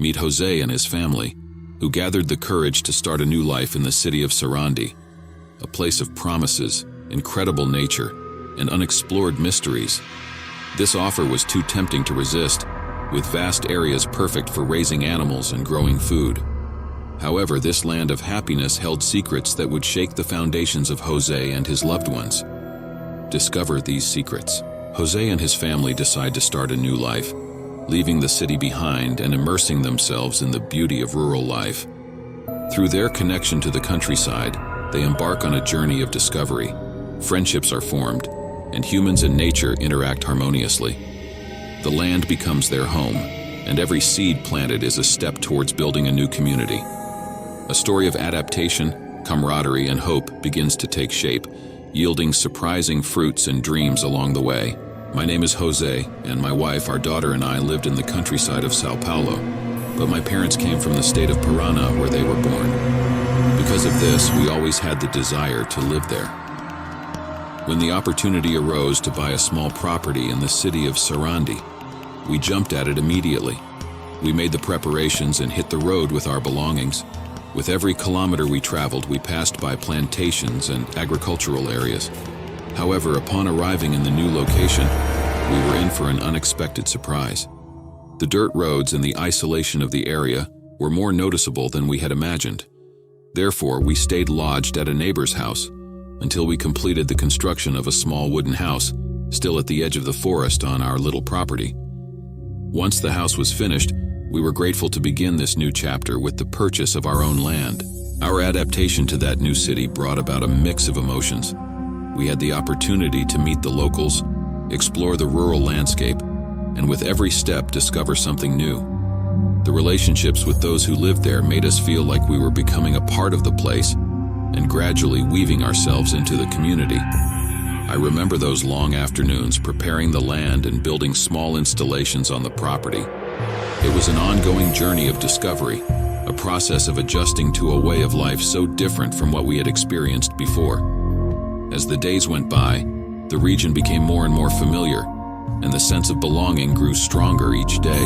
Meet Jose and his family, who gathered the courage to start a new life in the city of Sarandi, a place of promises, incredible nature, and unexplored mysteries. This offer was too tempting to resist, with vast areas perfect for raising animals and growing food. However, this land of happiness held secrets that would shake the foundations of Jose and his loved ones. Discover these secrets. Jose and his family decide to start a new life, leaving the city behind and immersing themselves in the beauty of rural life. Through their connection to the countryside, they embark on a journey of discovery. Friendships are formed, and humans and nature interact harmoniously. The land becomes their home, and every seed planted is a step towards building a new community. A story of adaptation, camaraderie, and hope begins to take shape, yielding surprising fruits and dreams along the way. My name is Jose, and my wife, our daughter, and I lived in the countryside of Sao Paulo, but my parents came from the state of Parana, where they were born. Because of this, we always had the desire to live there. When the opportunity arose to buy a small property in the city of Sarandi, we jumped at it immediately. We made the preparations and hit the road with our belongings. With every kilometer we traveled, we passed by plantations and agricultural areas. However, upon arriving in the new location, we were in for an unexpected surprise. The dirt roads and the isolation of the area were more noticeable than we had imagined. Therefore, we stayed lodged at a neighbor's house until we completed the construction of a small wooden house, still at the edge of the forest on our little property. Once the house was finished, we were grateful to begin this new chapter with the purchase of our own land. Our adaptation to that new city brought about a mix of emotions. We had the opportunity to meet the locals, explore the rural landscape, and with every step discover something new. The relationships with those who lived there made us feel like we were becoming a part of the place and gradually weaving ourselves into the community. I remember those long afternoons preparing the land and building small installations on the property. It was an ongoing journey of discovery, a process of adjusting to a way of life so different from what we had experienced before. As the days went by, the region became more and more familiar, and the sense of belonging grew stronger each day.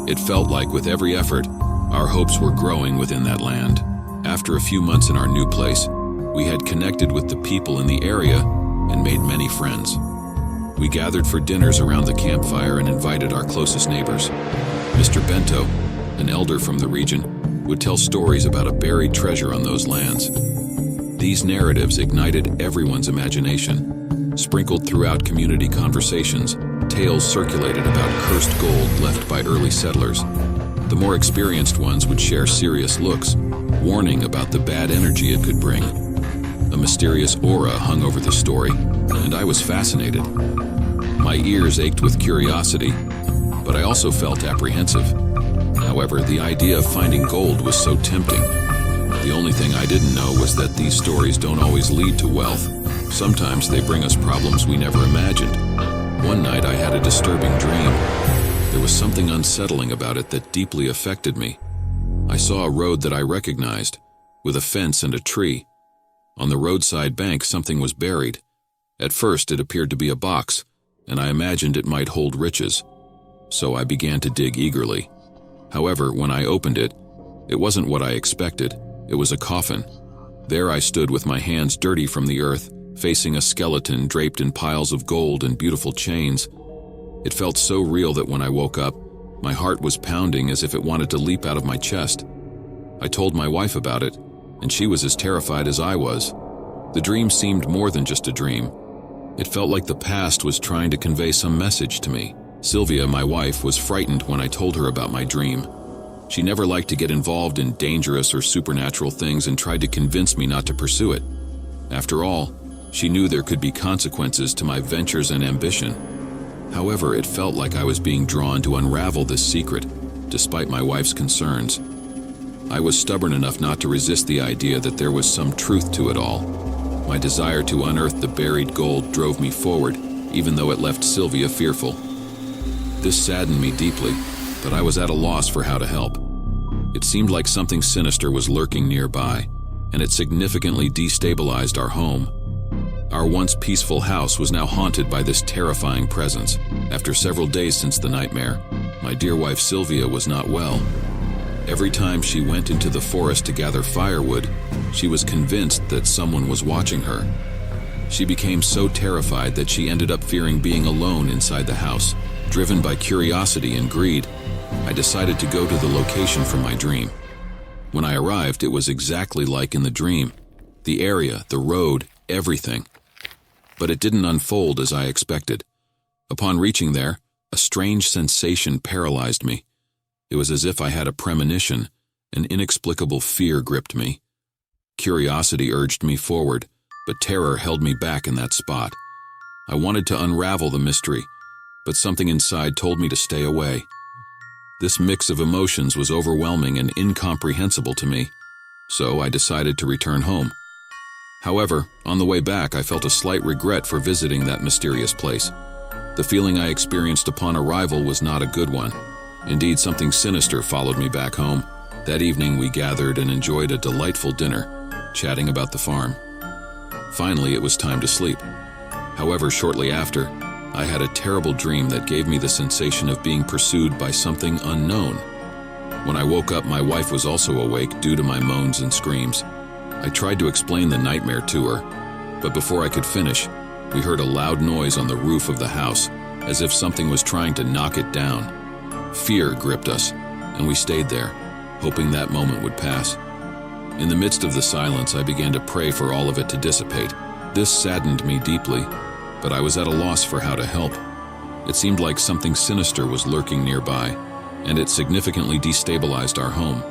It felt like with every effort, our hopes were growing within that land. After a few months in our new place, we had connected with the people in the area and made many friends. We gathered for dinners around the campfire and invited our closest neighbors. Mr. Bento, an elder from the region, would tell stories about a buried treasure on those lands. These narratives ignited everyone's imagination. Sprinkled throughout community conversations, tales circulated about cursed gold left by early settlers. The more experienced ones would share serious looks, warning about the bad energy it could bring. A mysterious aura hung over the story, and I was fascinated. My ears ached with curiosity, but I also felt apprehensive. However, the idea of finding gold was so tempting. The only thing I didn't know was that these stories don't always lead to wealth. Sometimes they bring us problems we never imagined. One night I had a disturbing dream. There was something unsettling about it that deeply affected me. I saw a road that I recognized, with a fence and a tree. On the roadside bank, something was buried. At first, it appeared to be a box, and I imagined it might hold riches. So I began to dig eagerly. However, when I opened it, it wasn't what I expected. It was a coffin. There I stood with my hands dirty from the earth, facing a skeleton draped in piles of gold and beautiful chains. It felt so real that when I woke up, my heart was pounding as if it wanted to leap out of my chest. I told my wife about it, and she was as terrified as I was. The dream seemed more than just a dream. It felt like the past was trying to convey some message to me. Sylvia, my wife, was frightened when I told her about my dream. She never liked to get involved in dangerous or supernatural things and tried to convince me not to pursue it. After all, she knew there could be consequences to my ventures and ambition. However, it felt like I was being drawn to unravel this secret, despite my wife's concerns. I was stubborn enough not to resist the idea that there was some truth to it all. My desire to unearth the buried gold drove me forward, even though it left Sylvia fearful. This saddened me deeply, but I was at a loss for how to help. It seemed like something sinister was lurking nearby, and it significantly destabilized our home. Our once peaceful house was now haunted by this terrifying presence. After several days since the nightmare, My dear wife Sylvia was not well. Every time she went into the forest to gather firewood, she was convinced that someone was watching her. She became so terrified that she ended up fearing being alone inside the house. Driven by curiosity and greed, I decided to go to the location for my dream. When I arrived, it was exactly like in the dream. The area, the road, everything. But it didn't unfold as I expected. Upon reaching there, a strange sensation paralyzed me. It was as if I had a premonition. An inexplicable fear gripped me. Curiosity urged me forward, but terror held me back in that spot. I wanted to unravel the mystery, but something inside told me to stay away. This mix of emotions was overwhelming and incomprehensible to me, so I decided to return home. However, on the way back, I felt a slight regret for visiting that mysterious place. The feeling I experienced upon arrival was not a good one. Indeed, something sinister followed me back home. That evening, we gathered and enjoyed a delightful dinner, chatting about the farm. Finally, it was time to sleep. However, shortly after, I had a terrible dream that gave me the sensation of being pursued by something unknown. When I woke up, my wife was also awake due to my moans and screams. I tried to explain the nightmare to her, but before I could finish, we heard a loud noise on the roof of the house, as if something was trying to knock it down. Fear gripped us, and we stayed there, hoping that moment would pass. In the midst of the silence, I began to pray for all of it to dissipate. This saddened me deeply, but I was at a loss for how to help. It seemed like something sinister was lurking nearby, and it significantly destabilized our home.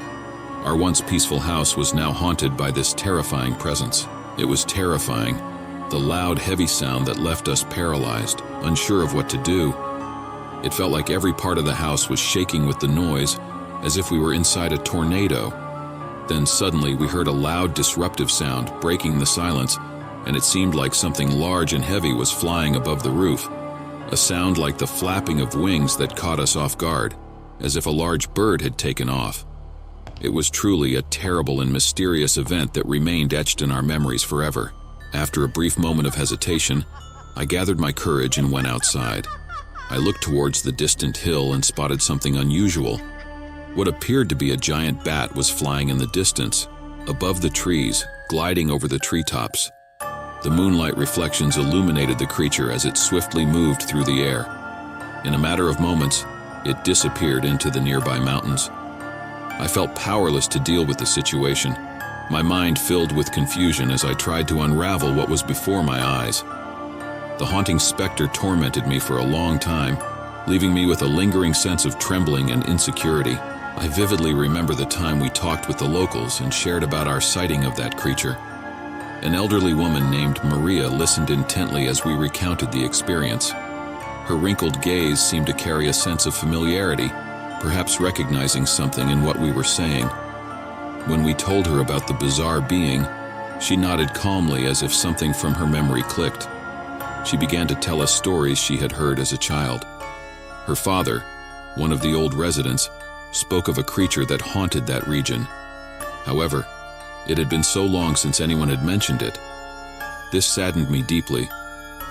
Our once peaceful house was now haunted by this terrifying presence. It was terrifying, the loud, heavy sound that left us paralyzed, unsure of what to do. It felt like every part of the house was shaking with the noise, as if we were inside a tornado. Then suddenly we heard a loud, disruptive sound breaking the silence, and it seemed like something large and heavy was flying above the roof. A sound like the flapping of wings that caught us off guard, as if a large bird had taken off. It was truly a terrible and mysterious event that remained etched in our memories forever. After a brief moment of hesitation, I gathered my courage and went outside. I looked towards the distant hill and spotted something unusual. What appeared to be a giant bat was flying in the distance, above the trees, gliding over the treetops. The moonlight reflections illuminated the creature as it swiftly moved through the air. In a matter of moments, it disappeared into the nearby mountains. I felt powerless to deal with the situation, my mind filled with confusion as I tried to unravel what was before my eyes. The haunting specter tormented me for a long time, leaving me with a lingering sense of trembling and insecurity. I vividly remember the time we talked with the locals and shared about our sighting of that creature. An elderly woman named Maria listened intently as we recounted the experience. Her wrinkled gaze seemed to carry a sense of familiarity, perhaps recognizing something in what we were saying. When we told her about the bizarre being, she nodded calmly as if something from her memory clicked. She began to tell us stories she had heard as a child. Her father, one of the old residents, spoke of a creature that haunted that region. However, it had been so long since anyone had mentioned it. This saddened me deeply,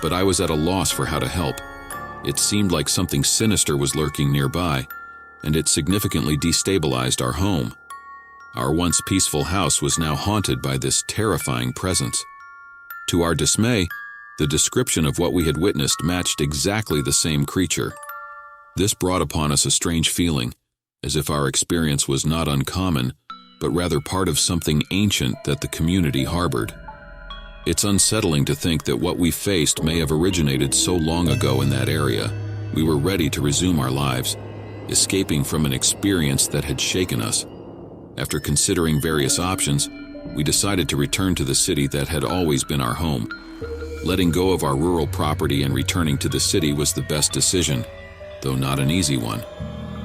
but I was at a loss for how to help. It seemed like something sinister was lurking nearby, and it significantly destabilized our home. Our once peaceful house was now haunted by this terrifying presence. To our dismay, the description of what we had witnessed matched exactly the same creature. This brought upon us a strange feeling, as if our experience was not uncommon, but rather part of something ancient that the community harbored. It's unsettling to think that what we faced may have originated so long ago in that area. We were ready to resume our lives, escaping from an experience that had shaken us. After considering various options, we decided to return to the city that had always been our home. Letting go of our rural property and returning to the city was the best decision, though not an easy one.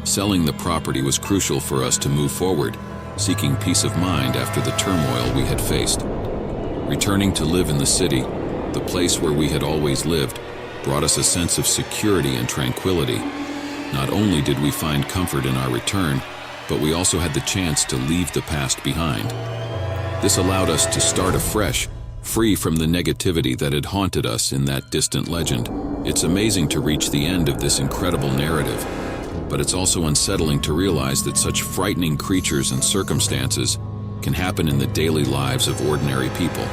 Selling the property was crucial for us to move forward, seeking peace of mind after the turmoil we had faced. Returning to live in the city, the place where we had always lived, brought us a sense of security and tranquility. Not only did we find comfort in our return, but we also had the chance to leave the past behind. This allowed us to start afresh, free from the negativity that had haunted us in that distant legend. It's amazing to reach the end of this incredible narrative. but it's also unsettling to realize that such frightening creatures and circumstances can happen in the daily lives of ordinary people.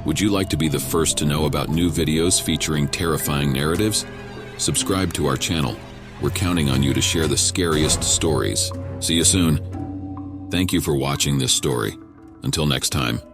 Would you like to be the first to know about new videos featuring terrifying narratives? Subscribe to our channel. We're counting on you to share the scariest stories. See you soon. Thank you for watching this story. Until next time.